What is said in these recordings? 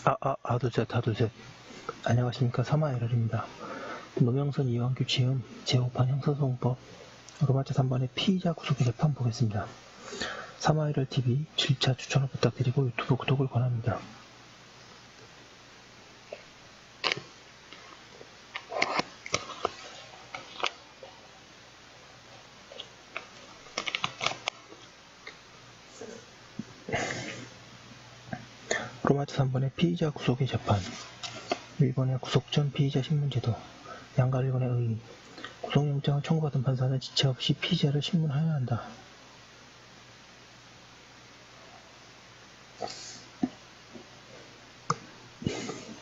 둘셋, 둘셋. 안녕하십니까. 사마에럴입니다. 노명선 이완규 지음 제5판 형사소송법 로마자 3번의 피의자 구속의 재판 보겠습니다. 사마에럴TV 7차 추천을 부탁드리고 유튜브 구독을 권합니다. 로마자 3번의 피의자 구속의 재판 1번의 구속 전 피의자 신문제도 양가 1번의 의의 구속영장을 청구받은 판사는 지체 없이 피의자를 신문하여야 한다.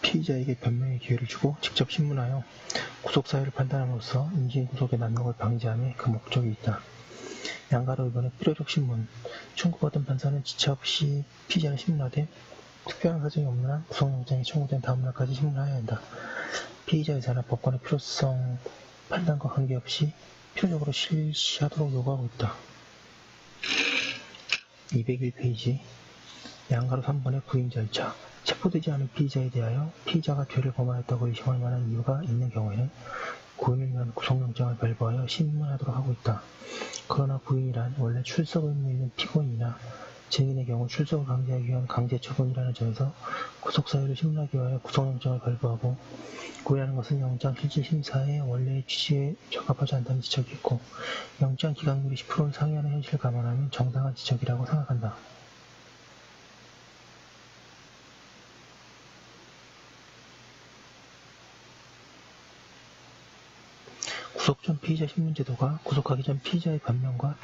피의자에게 변명의 기회를 주고 직접 신문하여 구속사유를 판단함으로써 임시구속의 난국을 방지함에 그 목적이 있다. 양가로 이번에 필요적 신문 청구받은 판사는 지체 없이 피의자를 신문하되 특별한 사정이 없는 한 구속영장이 청구된 다음날까지 신문하여야 한다. 피의자 의사나 법관의 필요성 판단과 관계없이 필요적으로 실시하도록 요구하고 있다. 201페이지 양가로 3번의 구인 절차 체포되지 않은 피의자에 대하여 피의자가 죄를 범하였다고 의심할 만한 이유가 있는 경우에는 구인을 위한 구속영장을 발부하여 신문하도록 하고 있다. 그러나 구인이란 원래 출석 의무 있는 피고인이나 증인의 경우 출석을 강제하기 위한 강제처분이라는 점에서 구속사유를 신문하기 위하여 구속영장을 발부하고 구인하는 것은 영장 실질심사의 원래의 취지에 적합하지 않다는 지적이 있고 영장 기각률이 10%를 상회하는 현실을 감안하면 정당한 지적이라고 생각한다. 구속 전 피의자 신문제도가 구속하기 전 피의자의 변명과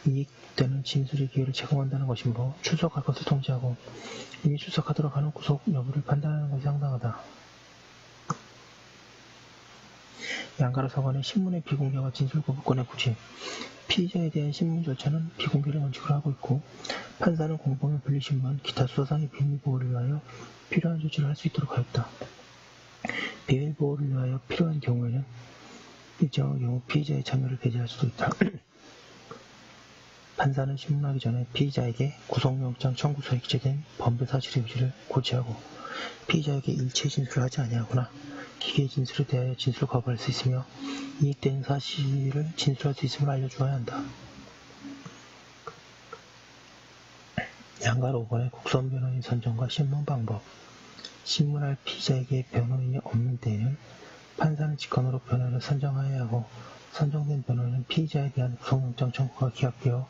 이익되는 진술의 기회를 제공한다는 것이므로 출석할 것을 통지하고 이미 출석하도록 하는 구속 여부를 판단하는 것이 상당하다. 양가로 서관의 신문의 비공개와 진술 거부권의 구제 피의자에 대한 신문 절차는 비공개를 원칙으로 하고 있고 판사는 공범의 분리신문, 기타 수사상의 비밀보호를 위하여 필요한 조치를 할 수 있도록 하였다. 비밀보호를 위하여 필요한 경우에는 일정한 경우 피의자의 참여를 배제할 수도 있다. 판사는 신문하기 전에 피의자에게 구속영장 청구서에 기재된 범죄 사실의 유지를 고지하고 피의자에게 일체 진술을 하지 아니하거나 기계의 진술에 대하여 진술을 거부할 수 있으며 이익되는 사실을 진술할 수 있음을 알려주어야 한다. 양가 5번의 국선 변호인 선정과 신문 방법 신문할 피의자에게 변호인이 없는 때에는 판사는 직권으로 변호인을 선정하여야 하고 선정된 변호인은 피의자에 대한 구속영장 청구가 기각되어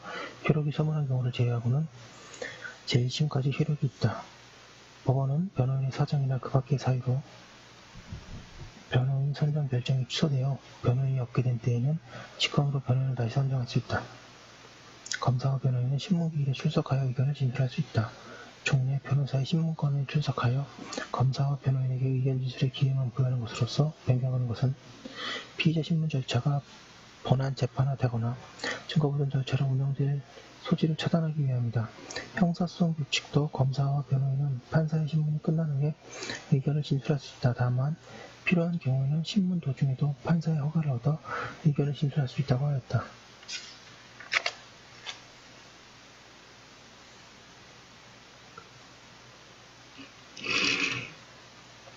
효력이 소멸한 경우를 제외하고는 제1심까지 효력이 있다. 법원은 변호인의 사정이나 그 밖의 사유로 변호인 선정 결정이 취소되어 변호인이 없게 된 때에는 직권으로 변호인을 다시 선정할 수 있다. 검사와 변호인은 신문기일에 출석하여 의견을 진술할 수 있다. 종래 변호사의 신문권에 출석하여 검사와 변호인에게 의견 진술의 기회만 부여하는 것으로서 변경하는 것은 피의자 신문 절차가 본안 재판화되거나 증거보전 절차로 운영될 소지를 차단하기 위함이다. 형사소송 규칙도 검사와 변호인은 판사의 신문이 끝난 후에 의견을 진술할 수 있다. 다만 필요한 경우에는 신문 도중에도 판사의 허가를 얻어 의견을 진술할 수 있다고 하였다.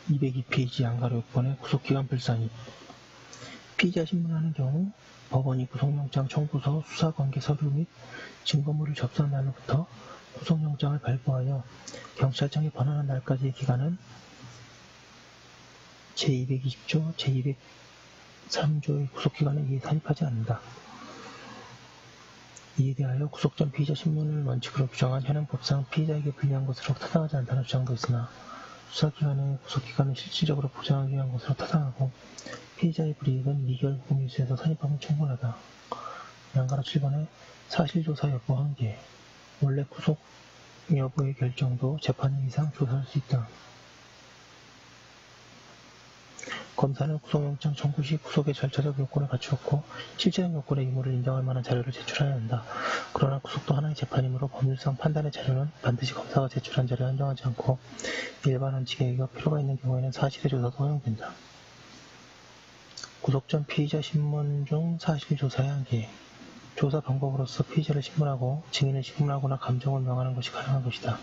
202페이지 양가로 6번의 구속기간 불산입 피의자 신문하는 경우 법원이 구속영장 청구서, 수사관계 서류 및 증거물을 접수한 날로부터 구속영장을 발부하여 경찰청에 번안한 날까지의 기간은 제220조, 제203조의 구속기간에 산입하지 않는다. 이에 대하여 구속 전 피의자 신문을 원칙으로 규정한 현행법상 피의자에게 불리한 것으로 타당하지 않다는 주장도 있으나 수사기관의 구속기간을 실질적으로 보장하기 위한 것으로 타당하고 피의자의 불이익은 미결 공유수에서 산입하면 충분하다. 양가로 7번의 사실조사 여부 한계 원래 구속 여부의 결정도 재판인 이상 조사할 수 있다. 검사는 구속영장 청구 시 구속의 절차적 요건을 갖추었고 실체적 요건의 의무를 인정할 만한 자료를 제출해야 한다. 그러나 구속도 하나의 재판이므로 법률상 판단의 자료는 반드시 검사가 제출한 자료에 한정하지 않고 일반 원칙에 의거 필요가 있는 경우에는 사실의 조사도 허용된다. 구속 전 피의자 신문 중 사실조사의 한계 조사 방법으로서 피의자를 신문하고 증인을 신문하거나 감정을 명하는 것이 가능한 것이다.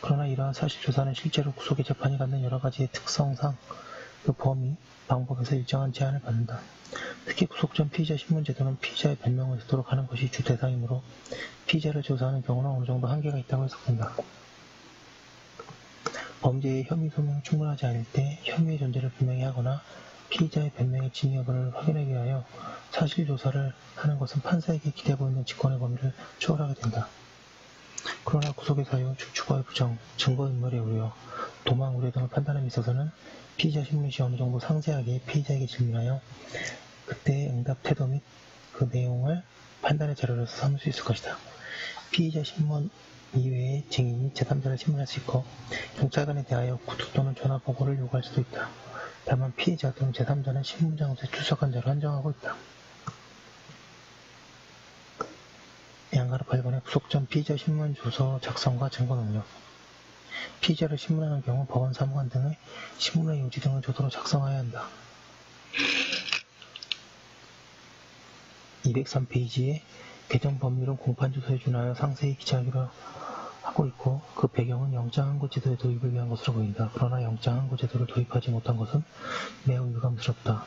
그러나 이러한 사실조사는 실제로 구속의 재판이 갖는 여러 가지의 특성상 그 범위, 방법에서 일정한 제한을 받는다. 특히 구속 전 피의자 신문 제도는 피의자의 변명을 듣도록 하는 것이 주 대상이므로 피의자를 조사하는 경우는 어느 정도 한계가 있다고 해석된다. 범죄의 혐의 소명이 충분하지 않을 때 혐의의 존재를 분명히 하거나 피의자의 변명의 진위 여부를 확인하기 위하여 사실조사를 하는 것은 판사에게 기대하고 있는 직권의 범위를 초월하게 된다. 그러나 구속의 사유, 주거의 부정, 증거인멸의 우려, 도망 우려 등을 판단함에 있어서는 피의자 신문 시 어느 정도 상세하게 피의자에게 질문하여 그때의 응답 태도 및 그 내용을 판단의 자료로서 삼을 수 있을 것이다. 피의자 신문 이외에 증인이 제3자를 신문할 수 있고 경찰관에 대하여 구두 또는 전화 보고를 요구할 수도 있다. 다만 피의자 또는 제3자는 신문 장소에 출석한 자로 한정하고 있다. 양가로 8번의 구속 전 피의자 신문 조서 작성과 증거 능력. 피의자를 신문하는 경우 법원 사무관 등의 신문의 요지 등을 조서로 작성해야 한다. 203페이지에 개정 법률은 공판조서에 준하여 상세히 기재하기로 하고 있고 그 배경은 영장항고 제도의 도입을 위한 것으로 보인다. 그러나 영장항고 제도를 도입하지 못한 것은 매우 유감스럽다.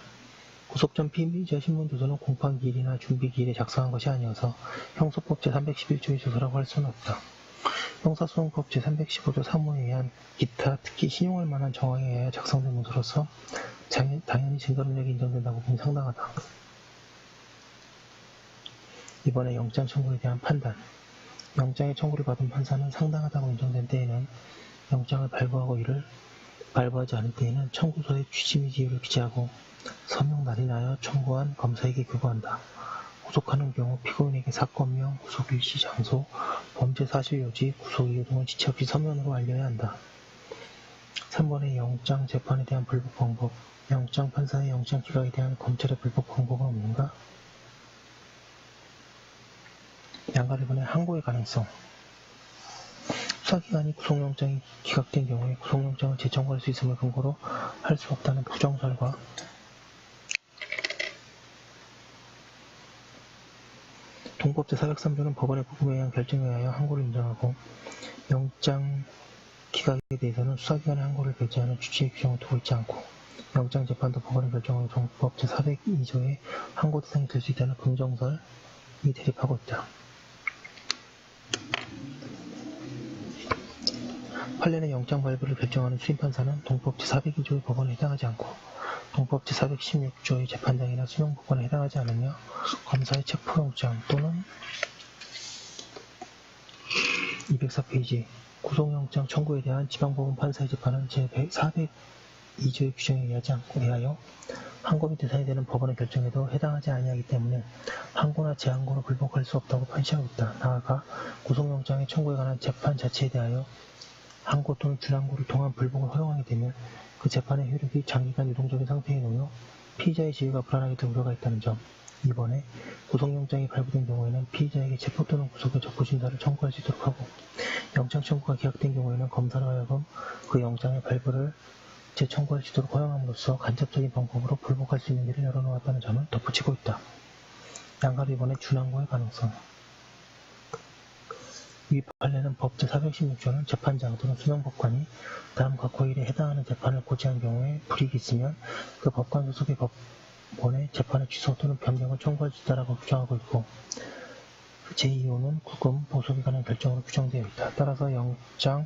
구속 전 피의자 신문 조서는 공판기일이나 준비기일에 작성한 것이 아니어서 형소법 제311조의 조서라고 할 수는 없다. 형사소송법 제315조 3호에 의한 기타 특히 신용할 만한 정황에 의하여 작성된 문서로서 당연히 증거능력이 인정된다고 보니 상당하다. 이번에 영장 청구에 대한 판단. 영장의 청구를 받은 판사는 상당하다고 인정된 때에는 영장을 발부하고 이를 발부하지 않을 때에는 청구서의 취지 및 이유를 기재하고 서명 날인하여 청구한 검사에게 교부한다. 구속하는 경우 피고인에게 사건명, 구속 일시 장소, 범죄 사실 여지, 구속 이유 등을 지체 없이 서면으로 알려야 한다. 3번의 영장 재판에 대한 불복 방법. 영장 판사의 영장 기각에 대한 검찰의 불복 방법은 없는가? 양가 1번의 항고의 가능성. 수사기관이 구속영장이 기각된 경우에 구속영장을 재청구할 수 있음을 근거로 할 수 없다는 부정설과 동법 제403조는 법원의 부분에 의한 결정에 의하여 항고를 인정하고 영장 기각에 대해서는 수사기관의 항고를 배제하는 취지의 규정을 두고 있지 않고 영장재판도 법원의 결정으로 동법 제402조의 항고 대상이 될 수 있다는 긍정설이 대립하고 있다. 판례의 영장 발부를 결정하는 수임판사는 동법 제402조의 법원에 해당하지 않고 동법 제416조의 재판장이나 수명법관에 해당하지 않으며 검사의 체포영장 또는 204페이지 구속영장 청구에 대한 지방법원 판사의 재판은 제402조의 규정에 의하여 항고 및 대상이 되는 법원의 결정에도 해당하지 아니하기 때문에 항고나 재항고로 불복할 수 없다고 판시하고 있다. 나아가 구속영장의 청구에 관한 재판 자체에 대하여 항고 또는 준항고를 통한 불복을 허용하게 되면 그 재판의 효력이 장기간 유동적인 상태에 놓여 피의자의 지위가 불안하게 될 우려가 있다는 점. 이번에 구속영장이 발부된 경우에는 피의자에게 체포 또는 구속의 적부심사를 청구할 수 있도록 하고 영장 청구가 기각된 경우에는 검사로 하여금 그 영장의 발부를 재청구할 수 있도록 허용함으로써 간접적인 방법으로 불복할 수 있는 길을 열어놓았다는 점을 덧붙이고 있다. 양가로 이번에 준항고의 가능성. 위 판례는 법 제416조는 재판장 또는 수명법관이 다음 각 고일에 해당하는 재판을 고지한 경우에 불이익이 있으면 그 법관 소속의 법원에 재판의 취소 또는 변경을 청구할 수 있다라고 규정하고 있고 제2호는 구금, 보석에 관한 결정으로 규정되어 있다. 따라서 영장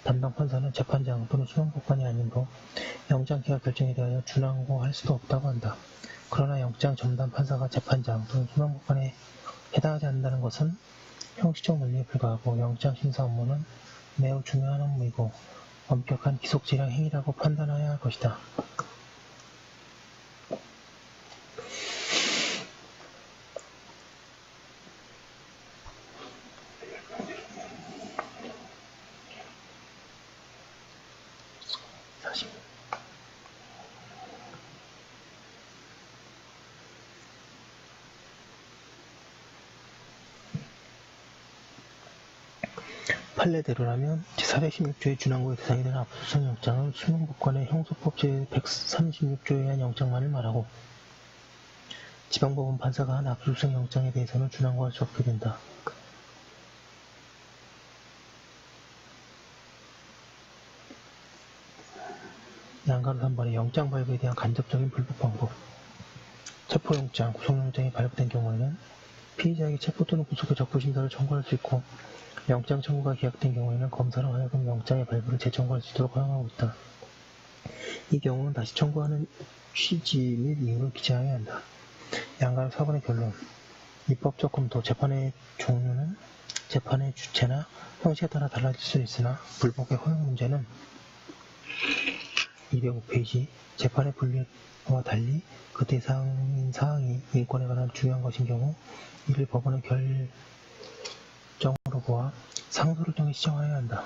담당 판사는 재판장 또는 수명법관이 아니므로 영장 기각 결정에 대하여 준항고할 수도 없다고 한다. 그러나 영장 전담 판사가 재판장 또는 수명법관에 해당하지 않는다는 것은 형식적 논리에 불과하고 영장 심사 업무는 매우 중요한 업무이고 엄격한 기속질량 행위라고 판단해야 할 것이다. 판례대로라면 제416조의 준항고의 대상이 되는 압수수색 영장은 수명법관의 형소법 제136조에 의한 영장만을 말하고 지방법원 판사가 한 압수수색 영장에 대해서는 준항고할 수 없게 된다. 양가로 3번의 영장 발부에 대한 간접적인 불복 방법. 체포영장, 구속영장이 발부된 경우에는 피의자에게 체포 또는 구속의 적부심사를 청구할 수 있고 영장 청구가 기각된 경우에는 검사로 하여금 영장의 발부를 재청구할 수 있도록 허용하고 있다. 이 경우는 다시 청구하는 취지 및 이유를 기재해야 한다. 양가로 4번의 결론. 입법적 검토, 재판의 종류는 재판의 주체나 형식에 따라 달라질 수 있으나 불복의 허용 문제는 205페이지 재판의 분리와 달리 그 대상인 사항이 인권에 관한 중요한 것인 경우 이를 법원의 결정으로 보아 상소를 통해 시정하여야 한다.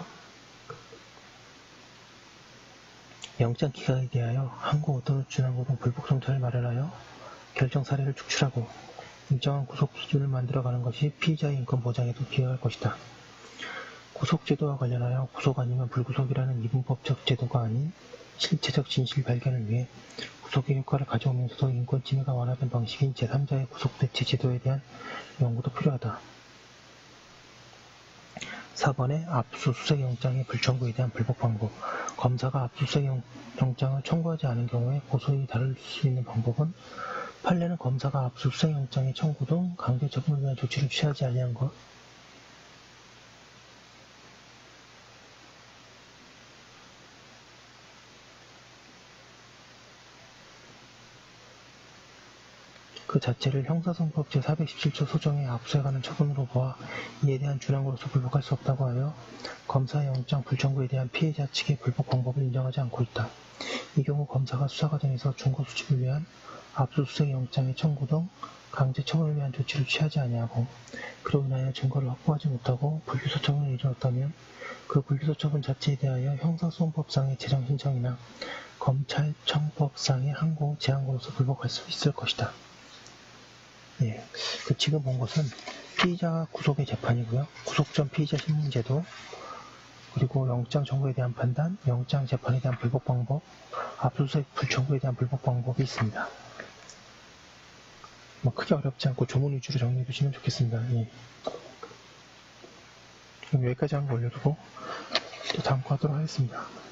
영장 기각에 대하여 항고 또는 준항고 등 불복 정찰을 마련하여 결정 사례를 축출하고 일정한 구속 기준을 만들어가는 것이 피의자의 인권 보장에도 기여할 것이다. 구속제도와 관련하여 구속 아니면 불구속이라는 이분법적 제도가 아닌 실체적 진실 발견을 위해 구속의 효과를 가져오면서도 인권 침해가 완화된 방식인 제3자의 구속 대체 제도에 대한 연구도 필요하다. 4번의 압수수색 영장의 불청구에 대한 불복 방법. 검사가 압수수색 영장을 청구하지 않은 경우에 고소인이 다룰 수 있는 방법은 판례는 검사가 압수수색 영장의 청구 등 강제 처분을 위한 조치를 취하지 아니한 것, 그 자체를 형사소송법 제417조 소정의 압수해가는 처분으로 보아 이에 대한 준항으로서 불복할 수 없다고 하여 검사의 영장 불청구에 대한 피해자 측의 불복 방법을 인정하지 않고 있다. 이 경우 검사가 수사 과정에서 증거 수집을 위한 압수수색 영장의 청구 등 강제 처분을 위한 조치를 취하지 아니하고 그로 인하여 증거를 확보하지 못하고 불기소 처분을 이루었다면 그 불기소 처분 자체에 대하여 형사소송법상의 재정 신청이나 검찰청법상의 항고, 재항고로서 불복할 수 있을 것이다. 예, 지금 본 것은 피의자 구속의 재판이고요. 구속 전 피의자 신문제도, 그리고 영장 청구에 대한 판단, 영장 재판에 대한 불복 방법, 압수수색 불청구에 대한 불복 방법이 있습니다. 크게 어렵지 않고 조문 위주로 정리해 주시면 좋겠습니다. 예. 그럼 여기까지 한 거 올려두고 또 다음 거 하도록 하겠습니다.